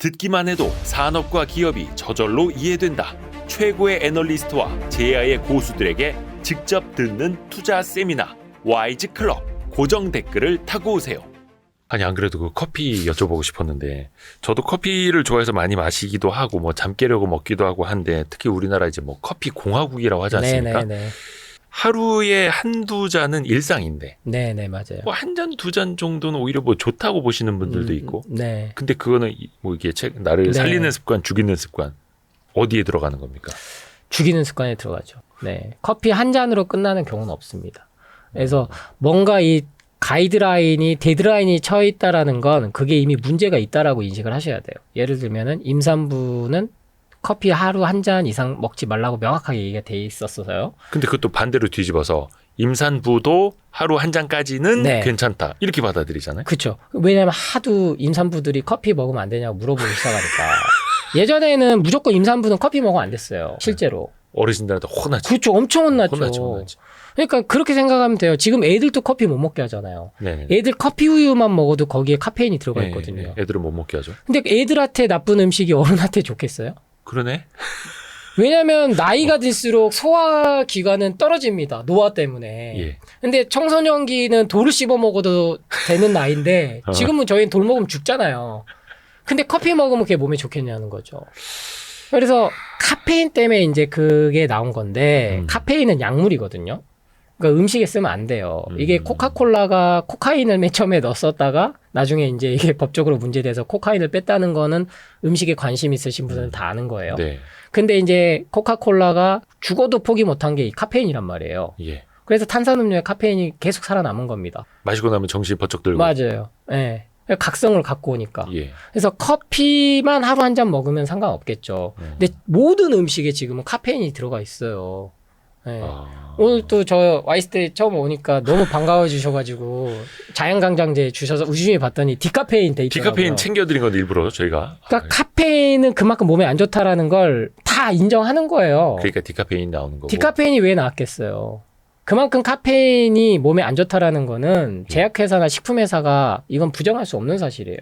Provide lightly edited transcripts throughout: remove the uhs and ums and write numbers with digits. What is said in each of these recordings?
듣기만 해도 산업과 기업이 저절로 이해된다. 최고의 애널리스트와 제야의 고수들에게 직접 듣는 투자 세미나 와이즈 클럽. 고정 댓글을 타고 오세요. 아니 안 그래도 그 커피 여쭤보고 싶었는데 저도 커피를 좋아해서 많이 마시기도 하고 뭐 잠 깨려고 먹기도 하고 한데 특히 우리나라 이제 뭐 커피 공화국이라고 하지 않습니까? 네네네. 하루에 한두 잔은 일상인데 네네 맞아요. 뭐 한 잔, 두 잔 정도는 오히려 뭐 좋다고 보시는 분들도 있고 네. 근데 그거는 뭐 이게 나를 네. 살리는 습관, 죽이는 습관 어디에 들어가는 겁니까? 죽이는 습관에 들어가죠. 네. 커피 한 잔으로 끝나는 경우는 없습니다. 그래서 뭔가 이 가이드라인이 데드라인이 쳐 있다라는 건 그게 이미 문제가 있다라고 인식을 하셔야 돼요. 예를 들면은 임산부는 커피 하루 한 잔 이상 먹지 말라고 명확하게 얘기가 돼 있었어요. 근데 그것도 반대로 뒤집어서 임산부도 하루 한 잔까지는 네. 괜찮다 이렇게 받아들이잖아요. 그렇죠. 왜냐하면 하도 임산부들이 커피 먹으면 안 되냐고 물어보기 시작하니까. 예전에는 무조건 임산부는 커피 먹으면 안 됐어요. 실제로. 어르신들한테 혼나죠. 그렇죠. 엄청 혼났죠. 혼나죠. 그러니까 그렇게 생각하면 돼요. 지금 애들도 커피 못 먹게 하잖아요. 네네. 애들 커피 우유만 먹어도 거기에 카페인이 들어가 네, 있거든요. 네. 애들은 못 먹게 하죠. 근데 애들한테 나쁜 음식이 어른한테 좋겠어요? 그러네. 왜냐하면 나이가 들수록 소화기관은 떨어집니다. 노화 때문에. 예. 근데 청소년기는 돌을 씹어 먹어도 되는 나이인데 지금은 저희는 돌 먹으면 죽잖아요. 근데 커피 먹으면 그게 몸에 좋겠냐는 거죠. 그래서 카페인 때문에 이제 그게 나온 건데 카페인은 약물이거든요. 그러니까 음식에 쓰면 안 돼요. 이게 코카콜라가 코카인을 맨 처음에 넣었었다가 나중에 이제 이게 법적으로 문제돼서 코카인을 뺐다는 거는 음식에 관심 있으신 분들은 다 아는 거예요. 네. 근데 이제 코카콜라가 죽어도 포기 못한 게 이 카페인이란 말이에요. 예. 그래서 탄산음료에 카페인이 계속 살아남은 겁니다. 마시고 나면 정신 번쩍 들고. 맞아요. 예. 각성을 갖고 오니까. 예. 그래서 커피만 하루 한 잔 먹으면 상관없겠죠. 근데 모든 음식에 지금은 카페인이 들어가 있어요. 예. 오늘 또 저 와이스 때 처음 오니까 너무 반가워 주셔가지고 자연강장제 주셔서 우주님이 봤더니 디카페인 돼 있더라고요. 디카페인 챙겨드린 건 일부러 저희가. 그러니까 카페인은 그만큼 몸에 안 좋다라는 걸 다 인정하는 거예요. 그러니까 디카페인 나오는 거고. 디카페인이 왜 나왔겠어요? 그만큼 카페인이 몸에 안 좋다라는 거는 제약회사나 식품회사가 이건 부정할 수 없는 사실이에요.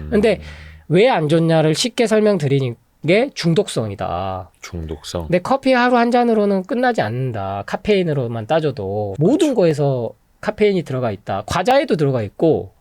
근데 왜 안 좋냐를 쉽게 설명드리는 게 중독성이다. 중독성. 근데 커피 하루 한 잔으로는 끝나지 않는다. 카페인으로만 따져도 모든 거에서 카페인이 들어가 있다. 과자에도 들어가 있고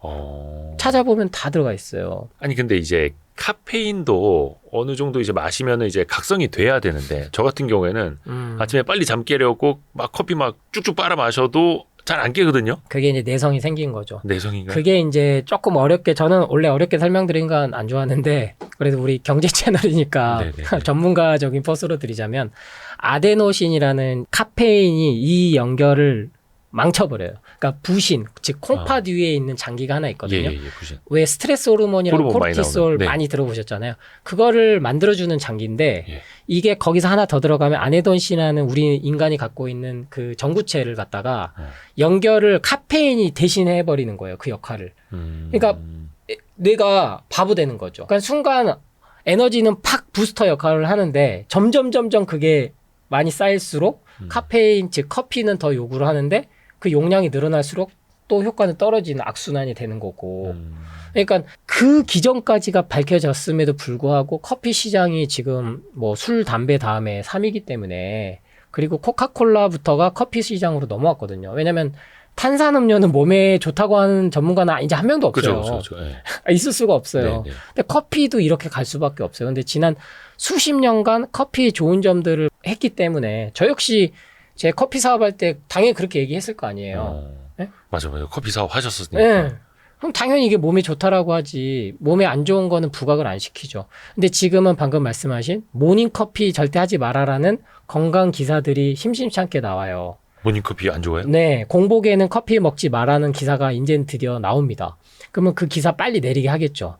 찾아보면 다 들어가 있어요. 아니 근데 이제 카페인도 어느 정도 이제 마시면은 이제 각성이 돼야 되는데 저 같은 경우에는 아침에 빨리 잠 깨려고 막 커피 막 쭉쭉 빨아 마셔도 잘 안 깨거든요. 그게 이제 내성이 생긴 거죠. 내성인가요? 그게 이제 조금 어렵게 저는 원래 어렵게 설명드린 건 안 좋아하는데 그래도 우리 경제 채널이니까 전문가적인 포스로 드리자면 아데노신이라는 카페인이 이 연결을 망쳐버려요. 그러니까 부신, 즉 콩팥 위에 있는 장기가 하나 있거든요. 예, 부신. 왜 스트레스 호르몬이랑 호르몬 코르티솔 네. 많이 들어보셨잖아요. 그거를 만들어주는 장기인데 예. 이게 거기서 하나 더 들어가면 아네돈신이라는 우리 인간이 갖고 있는 그 전구체를 갖다가 연결을 카페인이 대신해 버리는 거예요. 그 역할을. 그러니까 뇌가 바보 되는 거죠. 그러니까 순간 에너지는 팍 부스터 역할을 하는데 점점 그게 많이 쌓일수록 카페인 즉 커피는 더 요구를 하는데 그 용량이 늘어날수록 또 효과는 떨어지는 악순환이 되는 거고. 그러니까 그 기전까지가 밝혀졌음에도 불구하고 커피 시장이 지금 뭐 술, 담배 다음에 3위이기 때문에 그리고 코카콜라부터가 커피 시장으로 넘어왔거든요. 왜냐면 탄산음료는 몸에 좋다고 하는 전문가는 이제 한 명도 없어요. 그죠. 예. 있을 수가 없어요. 네네. 근데 커피도 이렇게 갈 수밖에 없어요. 근데 지난 수십 년간 커피의 좋은 점들을 했기 때문에 저 역시 제 커피 사업할 때 당연히 그렇게 얘기했을 거 아니에요. 네? 맞아요. 커피 사업 하셨으니까. 네. 그럼 당연히 이게 몸에 좋다라고 하지 몸에 안 좋은 거는 부각을 안 시키죠. 근데 지금은 방금 말씀하신 모닝커피 절대 하지 말아라는 건강 기사들이 심심찮게 나와요. 모닝커피 안 좋아해요? 네. 공복에는 커피 먹지 말라는 기사가 이제는 드디어 나옵니다. 그러면 그 기사 빨리 내리게 하겠죠.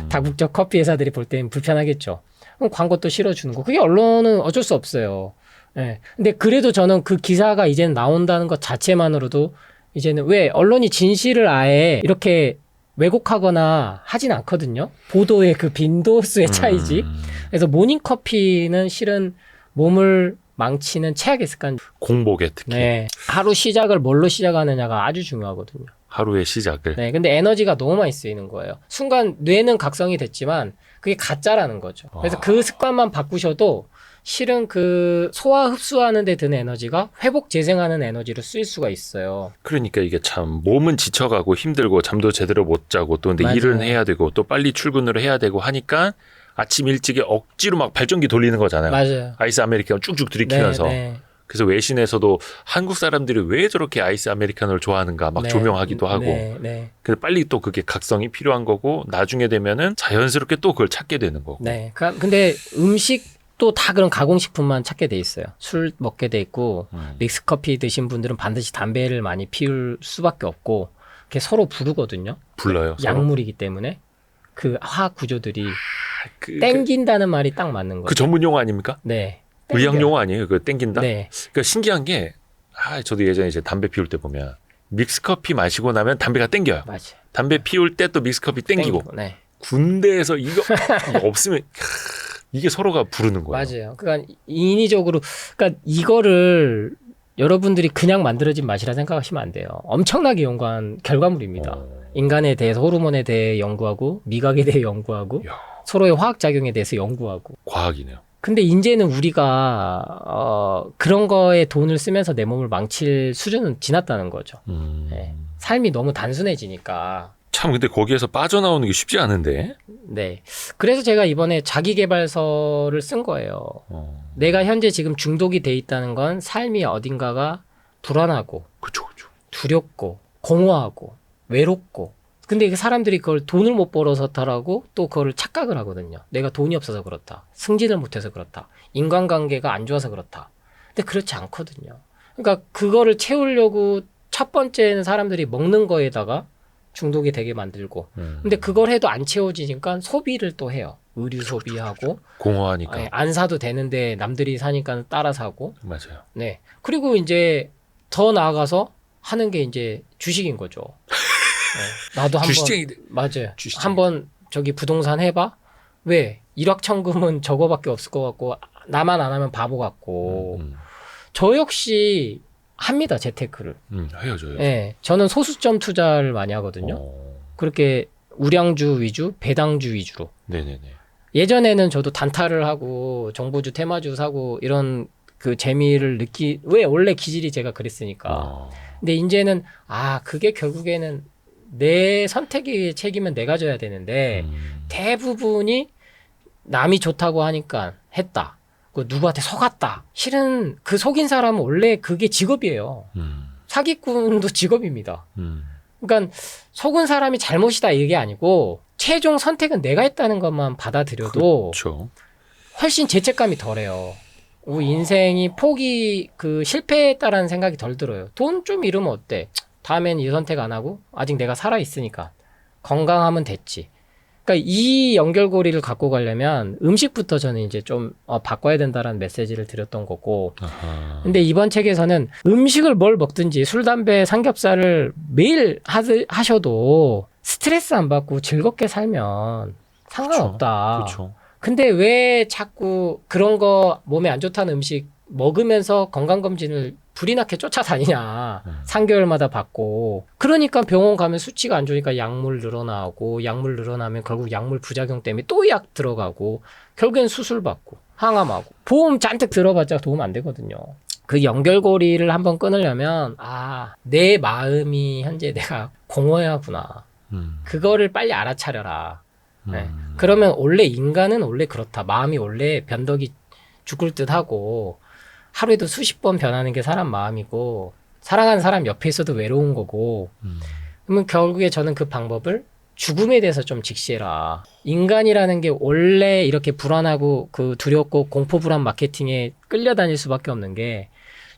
다국적 커피 회사들이 볼 때는 불편하겠죠. 그럼 광고 또 실어주는 거. 그게 언론은 어쩔 수 없어요. 네. 근데 그래도 저는 그 기사가 이제는 나온다는 것 자체만으로도 이제는 왜 언론이 진실을 아예 이렇게 왜곡하거나 하진 않거든요. 보도의 그 빈도수의 차이지. 그래서 모닝커피는 실은 몸을 망치는 최악의 습관. 공복에 특히. 네. 하루 시작을 뭘로 시작하느냐가 아주 중요하거든요. 하루의 시작을. 네, 근데 에너지가 너무 많이 쓰이는 거예요. 순간 뇌는 각성이 됐지만 그게 가짜라는 거죠. 그래서 그 습관만 바꾸셔도 실은 그 소화 흡수하는 데 드는 에너지가 회복 재생하는 에너지로 쓰일 수가 있어요. 그러니까 이게 참 몸은 지쳐가고 힘들고 잠도 제대로 못 자고 또 근데 맞아요. 일은 해야 되고 또 빨리 출근을 해야 되고 하니까 아침 일찍에 억지로 막 발전기 돌리는 거잖아요. 맞아요. 아이스 아메리카노 쭉쭉 들이키면서. 네. 그래서 외신에서도 한국 사람들이 왜 저렇게 아이스 아메리카노를 좋아하는가 막 네. 조명하기도 하고. 네. 근데 빨리 또 그게 각성이 필요한 거고 나중에 되면은 자연스럽게 또 그걸 찾게 되는 거고. 네. 근데 음식도 다 그런 가공식품만 찾게 돼 있어요. 술 먹게 돼 있고 믹스커피 드신 분들은 반드시 담배를 많이 피울 수밖에 없고 그게 서로 부르거든요. 불러요. 서로? 약물이기 때문에 그 화학 구조들이 그 땡긴다는 말이 딱 맞는 거예요. 전문 용어 아닙니까? 네. 의학 용어 아니에요? 그 땡긴다? 네. 그러니까 신기한 게 저도 예전에 이제 담배 피울 때 보면 믹스커피 마시고 나면 담배가 땡겨요. 맞아요. 담배 피울 때 또 믹스커피 땡기고. 네. 군대에서 이거 없으면 이게 서로가 부르는 거예요. 맞아요. 그러니까 인위적으로 그러니까 이거를 여러분들이 그냥 만들어진 맛이라 생각하시면 안 돼요. 엄청나게 연구한 결과물입니다. 인간에 대해서 호르몬에 대해 연구하고 미각에 대해 연구하고 야. 서로의 화학 작용에 대해서 연구하고. 과학이네요. 근데 이제는 우리가 그런 거에 돈을 쓰면서 내 몸을 망칠 수준은 지났다는 거죠. 네. 삶이 너무 단순해지니까. 참 근데 거기에서 빠져나오는 게 쉽지 않은데. 네. 그래서 제가 이번에 자기계발서를 쓴 거예요. 내가 현재 지금 중독이 돼 있다는 건 삶이 어딘가가 불안하고 그쵸. 두렵고 공허하고 외롭고 근데 이게 사람들이 그걸 돈을 못 벌어서 그렇다라고 또 그걸 착각을 하거든요. 내가 돈이 없어서 그렇다. 승진을 못해서 그렇다. 인간관계가 안 좋아서 그렇다. 근데 그렇지 않거든요. 그러니까 그거를 채우려고 첫 번째는 사람들이 먹는 거에다가 중독이 되게 만들고 근데 그걸 해도 안 채워지니까 소비를 또 해요. 의류 소비하고 공허하니까. 안 사도 되는데 남들이 사니까 따라 사고 맞아요. 네. 그리고 이제 더 나아가서 하는 게 이제 주식인 거죠. 네. 나도 한번 주식쟁이. 맞아요. 주식쟁이. 한번 저기 부동산 해봐. 왜? 일확천금은 저거밖에 없을 것 같고 나만 안 하면 바보 같고 저 역시 합니다. 재테크를. 해야죠. 네. 저는 소수점 투자를 많이 하거든요. 그렇게 우량주 위주, 배당주 위주로. 네네네. 예전에는 저도 단타를 하고 정보주, 테마주 사고 이런 그 재미를 왜 원래 기질이 제가 그랬으니까. 근데 이제는 그게 결국에는 내 선택의 책임은 내가 져야 되는데 대부분이 남이 좋다고 하니까 했다. 그 누구한테 속았다. 실은 그 속인 사람은 원래 그게 직업이에요. 사기꾼도 직업입니다. 그러니까 속은 사람이 잘못이다 이게 아니고 최종 선택은 내가 했다는 것만 받아들여도 그렇죠. 훨씬 죄책감이 덜해요. 인생이 실패했다라는 생각이 덜 들어요. 돈 좀 잃으면 어때? 다음엔 이 선택 안 하고 아직 내가 살아 있으니까 건강하면 됐지. 그러니까 이 연결고리를 갖고 가려면 음식부터 저는 이제 좀 바꿔야 된다라는 메시지를 드렸던 거고. 아하. 근데 이번 책에서는 음식을 뭘 먹든지 술, 담배, 삼겹살을 매일 하셔도 스트레스 안 받고 즐겁게 살면 상관없다. 그렇죠. 근데 왜 자꾸 그런 거 몸에 안 좋다는 음식 먹으면서 건강검진을 불이 나게 쫓아다니냐. 3개월마다 받고. 그러니까 병원 가면 수치가 안 좋으니까 약물 늘어나고 약물 늘어나면 결국 약물 부작용 때문에 또 약 들어가고 결국엔 수술 받고 항암하고 보험 잔뜩 들어봤자 도움 안 되거든요. 그 연결고리를 한번 끊으려면 내 마음이 현재 내가 공허하구나. 그거를 빨리 알아차려라. 네. 그러면 원래 인간은 원래 그렇다. 마음이 원래 변덕이 죽을 듯하고 하루에도 수십 번 변하는 게 사람 마음이고 사랑하는 사람 옆에 있어도 외로운 거고 그러면 결국에 저는 그 방법을 죽음에 대해서 좀 직시해라. 인간이라는 게 원래 이렇게 불안하고 그 두렵고 공포불안 마케팅에 끌려다닐 수밖에 없는 게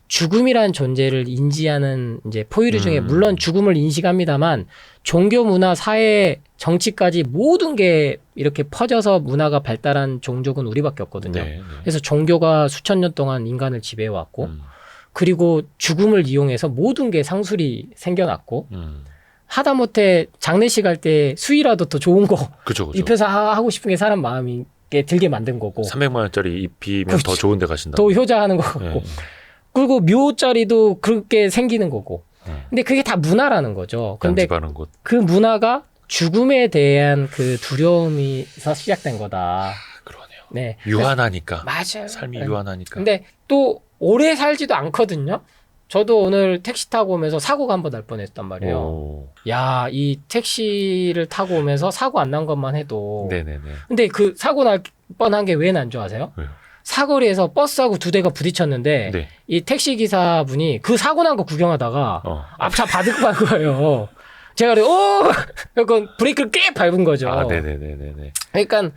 죽음이라는 존재를 인지하는 이제 포유류 중에 물론 죽음을 인식합니다만 종교, 문화, 사회, 정치까지 모든 게 이렇게 퍼져서 문화가 발달한 종족은 우리밖에 없거든요. 네. 그래서 종교가 수천 년 동안 인간을 지배해왔고 그리고 죽음을 이용해서 모든 게 상술이 생겨났고 하다못해 장례식 할 때 수의라도 더 좋은 거 그쵸. 입혀서 하고 싶은 게 사람 마음이 들게 만든 거고 300만 원짜리 입히면 그렇죠. 더 좋은 데 가신다. 더 효자하는 거 같고 네. 그리고 묘자리도 그렇게 생기는 거고 근데 그게 다 문화라는 거죠. 근데 양집하는 곳. 그 문화가 죽음에 대한 그 두려움에서 시작된 거다. 그러네요. 네. 유한하니까. 맞아요. 삶이 네. 유한하니까. 근데 또 오래 살지도 않거든요. 저도 오늘 택시 타고 오면서 사고가 한 번 날 뻔했단 말이에요. 오. 야, 이 택시를 타고 오면서 사고 안 난 것만 해도. 네네네. 근데 그 사고 날 뻔한 게 왜 난 줄 아세요? 왜요? 사거리에서 버스하고 두 대가 부딪혔는데 네. 이 택시 기사분이 그 사고 난 거 구경하다가 앞차 받고 간 거예요. 제가 그래, 약간 브레이크를 꽤 밟은 거죠. 아, 네네네네. 그러니까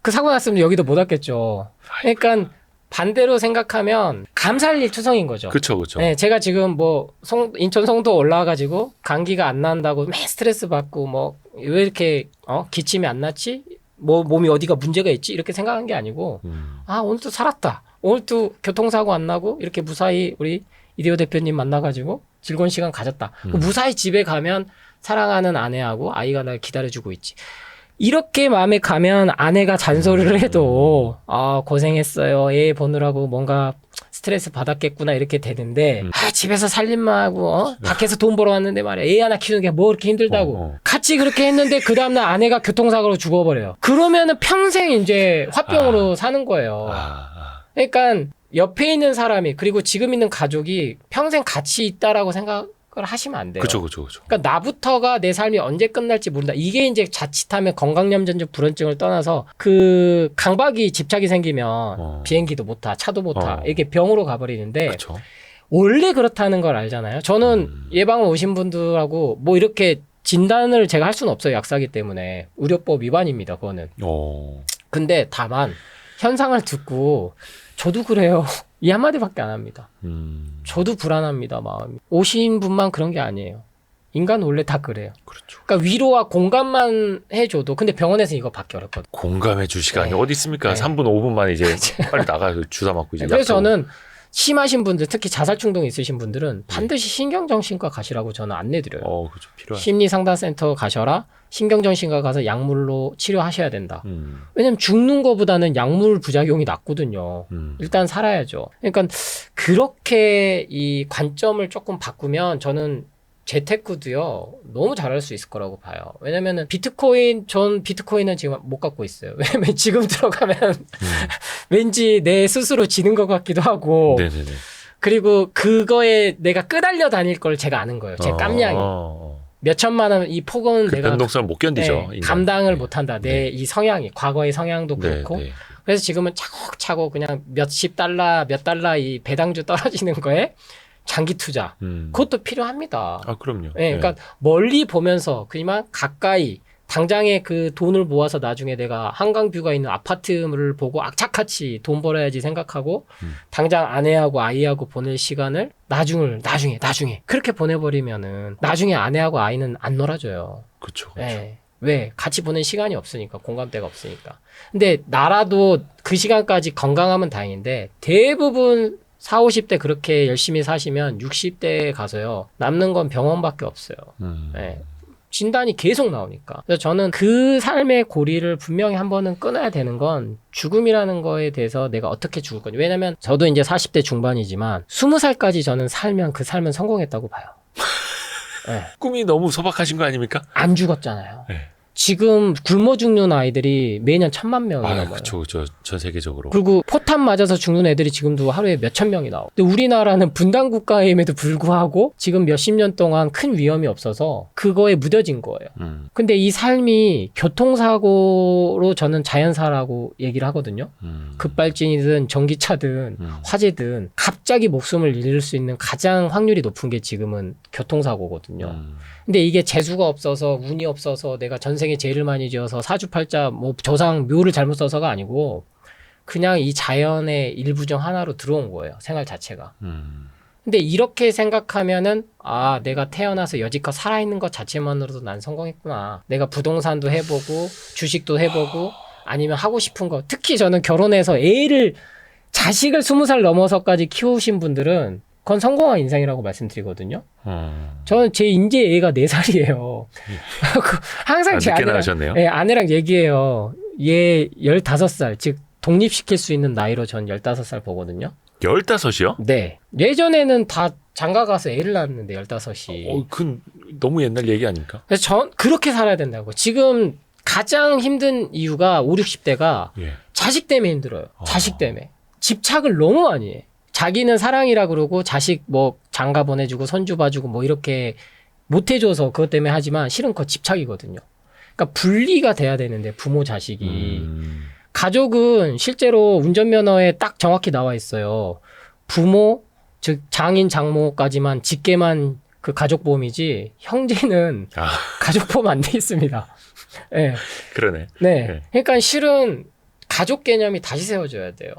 그 사고 났으면 여기도 못 왔겠죠. 그러니까 반대로 생각하면 감사할 일 투성인 거죠. 그렇죠, 그렇죠. 네, 제가 지금 뭐 인천 송도 올라와가지고 감기가 안 난다고 매 스트레스 받고 뭐 왜 이렇게 기침이 안 났지? 뭐 몸이 어디가 문제가 있지? 이렇게 생각한 게 아니고 아 오늘 또 살았다. 오늘 또 교통사고 안 나고 이렇게 무사히 우리 이대호 대표님 만나가지고 즐거운 시간 가졌다. 무사히 집에 가면 사랑하는 아내하고 아이가 날 기다려주고 있지. 이렇게 마음에 가면 아내가 잔소리를 해도 고생했어요. 애 보느라고 뭔가 스트레스 받았겠구나 이렇게 되는데 집에서 살림만 하고 밖에서 돈 벌어 왔는데 말이야. 애 하나 키우는 게 뭐 그렇게 힘들다고. 같이 그렇게 했는데 그 다음날 아내가 교통사고로 죽어버려요. 그러면은 평생 이제 화병으로 사는 거예요. 그러니까 옆에 있는 사람이 그리고 지금 있는 가족이 평생 같이 있다라고 생각을 하시면 안 돼요. 그렇죠. 그러니까 나부터가 내 삶이 언제 끝날지 모른다. 이게 이제 자칫하면 건강염전적 불안증을 떠나서 그 강박이 집착이 생기면 비행기도 못 타, 차도 못 타. 이렇게 병으로 가버리는데 그렇죠. 원래 그렇다는 걸 알잖아요. 저는 예방을 오신 분들하고 뭐 이렇게 진단을 제가 할 수는 없어요. 약사기 때문에. 의료법 위반입니다. 그거는. 근데 다만 현상을 듣고 저도 그래요. 이 한마디밖에 안 합니다. 저도 불안합니다, 마음이. 오신 분만 그런 게 아니에요. 인간 원래 다 그래요. 그렇죠. 그러니까 위로와 공감만 해줘도, 근데 병원에서 이거 받기 어렵거든요. 공감해 줄 시간이 네. 어디 있습니까? 네. 3분, 5분 만에 이제 빨리 나가서 주사 맞고 이제. 그래서 저는 심하신 분들, 특히 자살 충동이 있으신 분들은 반드시 신경정신과 가시라고 저는 안내드려요. 그렇죠. 필요한. 심리상담센터 가셔라. 신경정신과 가서 약물로 치료하셔야 된다. 왜냐면 죽는 거보다는 약물 부작용이 낫거든요. 일단 살아야죠. 그러니까 그렇게 이 관점을 조금 바꾸면 저는 재테크도요 너무 잘할 수 있을 거라고 봐요. 왜냐면은 전 비트코인은 지금 못 갖고 있어요. 왜냐면 지금 들어가면 왠지 내 스스로 지는 것 같기도 하고. 네네네. 그리고 그거에 내가 끄달려 다닐 걸 제가 아는 거예요. 제 깜냥이. 몇 천만 원 이 폭은 그 내가 변동성을 못 견디죠. 네, 감당을 못한다. 내 이 성향이 과거의 성향도 그렇고. 네. 그래서 지금은 차곡차곡 그냥 몇십 달러 몇 달러 이 배당주 떨어지는 거에 장기 투자 그것도 필요합니다. 그럼요. 네, 그러니까 멀리 보면서 그지만 가까이 당장에 그 돈을 모아서 나중에 내가 한강뷰가 있는 아파트를 보고 악착같이 돈 벌어야지 생각하고 당장 아내하고 아이하고 보낼 시간을 나중에 그렇게 보내버리면은 나중에 아내하고 아이는 안 놀아줘요. 그렇죠. 네. 왜? 같이 보낸 시간이 없으니까, 공감대가 없으니까. 근데 나라도 그 시간까지 건강하면 다행인데 대부분 40, 50대 그렇게 열심히 사시면 60대에 가서요 남는 건 병원밖에 없어요. 네. 진단이 계속 나오니까. 그래서 저는 그 삶의 고리를 분명히 한 번은 끊어야 되는 건 죽음이라는 거에 대해서 내가 어떻게 죽을 건지. 왜냐면 저도 이제 40대 중반이지만 20살까지 저는 살면 그 삶은 성공했다고 봐요. 네. 꿈이 너무 소박하신 거 아닙니까? 안 죽었잖아요. 네. 지금 굶어 죽는 아이들이 매년 1,000만 명이 넘어요. 그렇죠. 전 세계적으로. 그리고 포탄 맞아서 죽는 애들이 지금도 하루에 몇천 명이 나오고. 근데 우리나라는 분단 국가임에도 불구하고 지금 몇십 년 동안 큰 위험이 없어서 그거에 무뎌진 거예요. 근데 이 삶이 교통사고로 저는 자연사라고 얘기를 하거든요. 급발진이든 전기차든 화재든 갑자기 목숨을 잃을 수 있는 가장 확률이 높은 게 지금은 교통사고거든요. 근데 이게 재수가 없어서 운이 없어서 내가 전생에 죄를 많이 지어서 사주팔자 뭐 조상 묘를 잘못 써서가 아니고 그냥 이 자연의 일부 중 하나로 들어온 거예요. 생활 자체가. 근데 이렇게 생각하면은 내가 태어나서 여지껏 살아있는 것 자체만으로도 난 성공했구나. 내가 부동산도 해보고 주식도 해보고 아니면 하고 싶은 거. 특히 저는 결혼해서 자식을 20살 넘어서까지 키우신 분들은 그건 성공한 인생이라고 말씀드리거든요. 저는 제 인제 애가 4살이에요. 항상 제 아내랑 얘기해요. 얘 15살, 즉 독립시킬 수 있는 나이로 전 15살 보거든요. 15이요? 네. 예전에는 다 장가 가서 애를 낳았는데 15이. 그건 너무 옛날 얘기 아닙니까? 그래서 전 그렇게 살아야 된다고. 지금 가장 힘든 이유가 5, 60대가 예. 자식 때문에 힘들어요. 자식 때문에. 집착을 너무 많이 해. 자기는 사랑이라 그러고 자식 뭐 장가 보내주고 손주 봐주고 뭐 이렇게 못 해줘서 그것 때문에 하지만 실은 그거 집착이거든요. 그러니까 분리가 돼야 되는데 부모 자식이. 가족은 실제로 운전면허에 딱 정확히 나와 있어요. 부모, 즉 장인 장모까지만 직계만 그 가족보험이지 형제는 가족보험 안 돼 있습니다. 네. 그러네. 네. 네. 그러니까 실은 가족 개념이 다시 세워져야 돼요.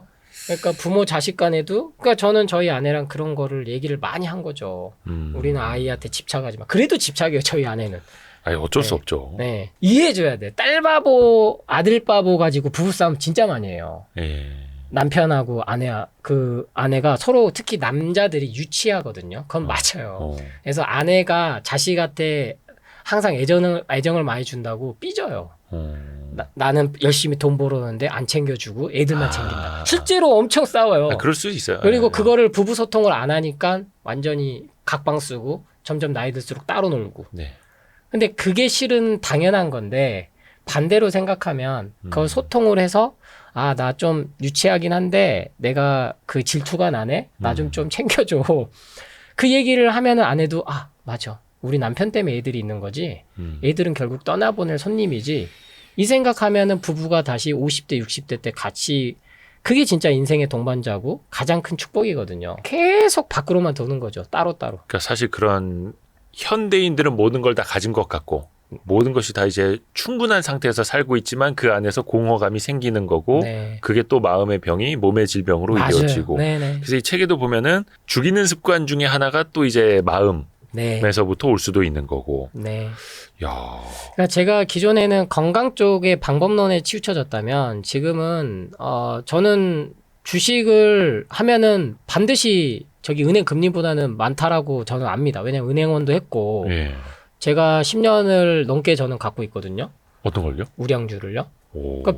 그러니까 부모 자식 간에도 그러니까 저는 저희 아내랑 그런 거를 얘기를 많이 한 거죠. 우리는 아이한테 집착하지 마. 그래도 집착이에요. 저희 아내는. 아니 어쩔 수 네. 없죠. 네. 이해해줘야 돼. 딸 바보, 아들 바보 가지고 부부싸움 진짜 많이 해요. 예. 남편하고 아내가 서로 특히 남자들이 유치하거든요. 그건 맞아요. 그래서 아내가 자식한테 항상 애정을 많이 준다고 삐져요. 나는 열심히 돈 벌었는데 안 챙겨주고 애들만 챙긴다. 실제로 엄청 싸워요. 그럴 수 있어요. 그리고 그거를 부부 소통을 안 하니까 완전히 각방 쓰고 점점 나이 들수록 따로 놀고. 네. 근데 그게 실은 당연한 건데 반대로 생각하면 그걸 소통을 해서 나 좀 유치하긴 한데 내가 그 질투가 나네? 나 좀 챙겨줘. 그 얘기를 하면은 아내도 맞아. 우리 남편 때문에 애들이 있는 거지. 애들은 결국 떠나보낼 손님이지. 이 생각하면은 부부가 다시 50대, 60대 때 같이 그게 진짜 인생의 동반자고 가장 큰 축복이거든요. 계속 밖으로만 도는 거죠. 따로따로. 그러니까 사실 그런 현대인들은 모든 걸 다 가진 것 같고 모든 것이 다 이제 충분한 상태에서 살고 있지만 그 안에서 공허감이 생기는 거고 네. 그게 또 마음의 병이 몸의 질병으로 맞아요. 이어지고 네네. 그래서 이 책에도 보면은 죽이는 습관 중에 하나가 또 이제 마음에서부터 올 수도 있는 거고. 네. 야. 그러니까 제가 기존에는 건강 쪽의 방법론에 치우쳐졌다면 지금은 저는 주식을 하면은 반드시 저기 은행 금리보다는 많다라고 저는 압니다. 왜냐면 은행원도 했고 예. 제가 10년을 넘게 저는 갖고 있거든요. 어떤 걸요? 우량주를요. 오. 그러니까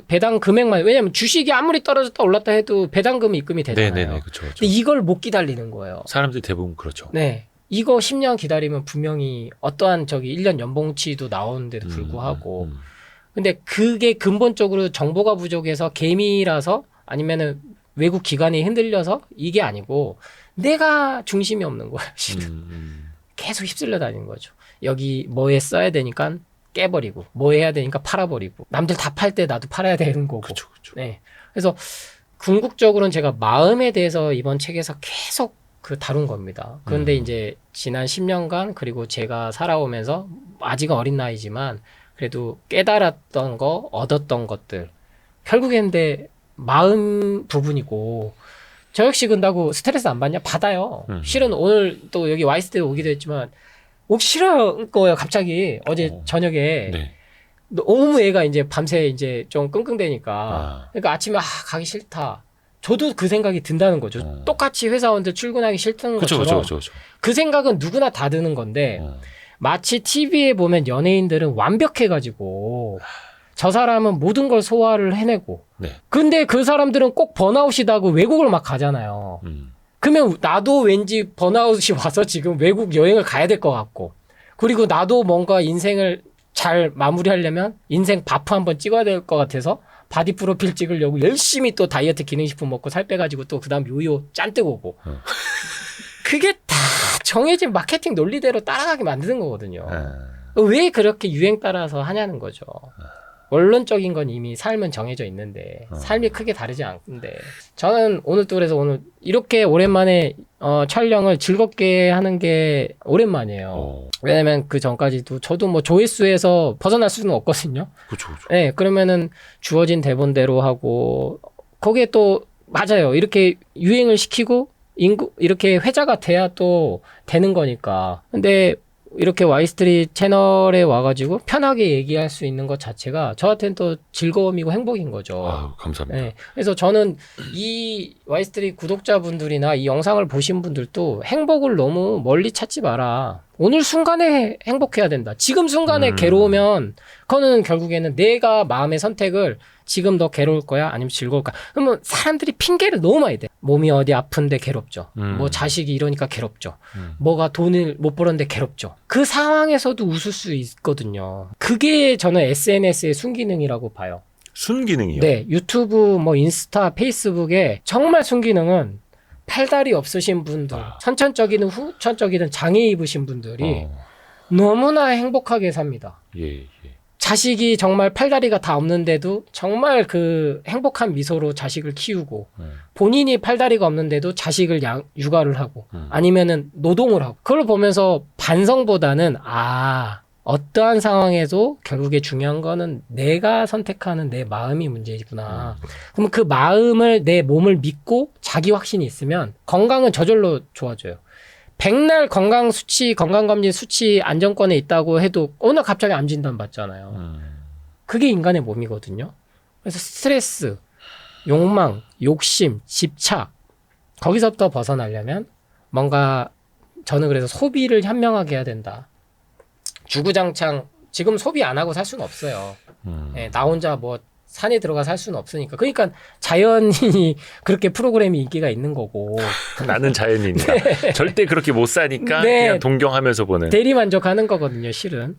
배당 금액만 왜냐면 주식이 아무리 떨어졌다 올랐다 해도 배당금이 입금이 되잖아요. 네네네, 그렇죠. 근데 이걸 못 기다리는 거예요. 사람들이 대부분 그렇죠. 네. 이거 10년 기다리면 분명히 어떠한 1년 연봉치도 나오는데도 불구하고 근데 그게 근본적으로 정보가 부족해서 개미라서 아니면은 외국 기관이 흔들려서 이게 아니고 내가 중심이 없는 거예요. 실은. 계속 휩쓸려 다니는 거죠. 여기 뭐에 써야 되니까 깨버리고 뭐 해야 되니까 팔아버리고 남들 다 팔 때 나도 팔아야 되는 거고. 그렇죠. 네. 그래서 궁극적으로는 제가 마음에 대해서 이번 책에서 계속 다룬 겁니다. 그런데 이제 지난 10년간 그리고 제가 살아오면서 아직은 어린 나이지만 그래도 깨달았던 거, 얻었던 것들 결국엔 근데 마음 부분이고 저 역시 근다고 스트레스 안 받냐? 받아요. 실은 오늘 또 여기 와이스트에 오기도 했지만 오기 싫어요 거예요. 갑자기 어제 저녁에 네. 너무 애가 이제 밤새 이제 좀 끙끙대니까 그러니까 아침에 가기 싫다. 저도 그 생각이 든다는 거죠. 똑같이 회사원들 출근하기 싫다는 것처럼 그렇죠. 그 생각은 누구나 다 드는 건데 마치 TV에 보면 연예인들은 완벽해가지고 저 사람은 모든 걸 소화를 해내고 네. 근데 그 사람들은 꼭 번아웃이다고 외국을 막 가잖아요. 그러면 나도 왠지 번아웃이 와서 지금 외국 여행을 가야 될 것 같고 그리고 나도 뭔가 인생을 잘 마무리하려면 인생 바프 한번 찍어야 될 것 같아서 바디 프로필 찍으려고 열심히 또 다이어트 기능식품 먹고 살 빼가지고 또 그다음 요요 짠뜩 오고 그게 다 정해진 마케팅 논리대로 따라가게 만드는 거거든요. 왜 그렇게 유행 따라서 하냐는 거죠. 원론적인 건 이미 삶은 정해져 있는데 삶이 크게 다르지 않는데 저는 오늘 또 그래서 오늘 이렇게 오랜만에 촬영을 즐겁게 하는 게 오랜만이에요. 왜냐면 그 전까지도 저도 뭐 조회수에서 벗어날 수는 없거든요. 그렇죠. 네, 그러면은 주어진 대본대로 하고 거기에 또 맞아요. 이렇게 유행을 시키고 인구 이렇게 회자가 돼야 또 되는 거니까. 근데 이렇게 와이스트리 채널에 와가지고 편하게 얘기할 수 있는 것 자체가 저한테는 또 즐거움이고 행복인 거죠. 감사합니다. 네, 그래서 저는 이 와이스트리 구독자분들이나 이 영상을 보신 분들도 행복을 너무 멀리 찾지 마라. 오늘 순간에 행복해야 된다. 지금 순간에 괴로우면 그거는 결국에는 내가 마음의 선택을 지금 너 괴로울 거야? 아니면 즐거울까? 그러면 사람들이 핑계를 너무 많이 대. 몸이 어디 아픈데 괴롭죠. 뭐 자식이 이러니까 괴롭죠. 뭐가 돈을 못 벌었는데 괴롭죠. 그 상황에서도 웃을 수 있거든요. 그게 저는 SNS의 순기능이라고 봐요. 순기능이요? 네, 유튜브, 뭐 인스타, 페이스북에 정말 순기능은 팔다리 없으신 분들, 선천적이든 후천적이든 장애 입으신 분들이 너무나 행복하게 삽니다. 예, 예. 자식이 정말 팔다리가 다 없는데도 정말 그 행복한 미소로 자식을 키우고 본인이 팔다리가 없는데도 자식을 육아를 하고 아니면은 노동을 하고 그걸 보면서 반성보다는 어떠한 상황에도 결국에 중요한 거는 내가 선택하는 내 마음이 문제이구나. 그럼 그 마음을 내 몸을 믿고 자기 확신이 있으면 건강은 저절로 좋아져요. 백날 건강 수치, 건강검진 수치 안정권에 있다고 해도 오늘 갑자기 암 진단 받잖아요. 그게 인간의 몸이거든요. 그래서 스트레스, 욕망, 욕심, 집착 거기서부터 벗어나려면 뭔가 저는 그래서 소비를 현명하게 해야 된다. 주구장창 지금 소비 안 하고 살 수는 없어요. 예, 나 혼자 뭐 산에 들어가 살 수는 없으니까. 그러니까 자연이 그렇게 프로그램이 인기가 있는 거고. 나는 자연인이다. 절대 그렇게 못 사니까 네. 그냥 동경하면서 보는. 대리만족하는 거거든요, 실은.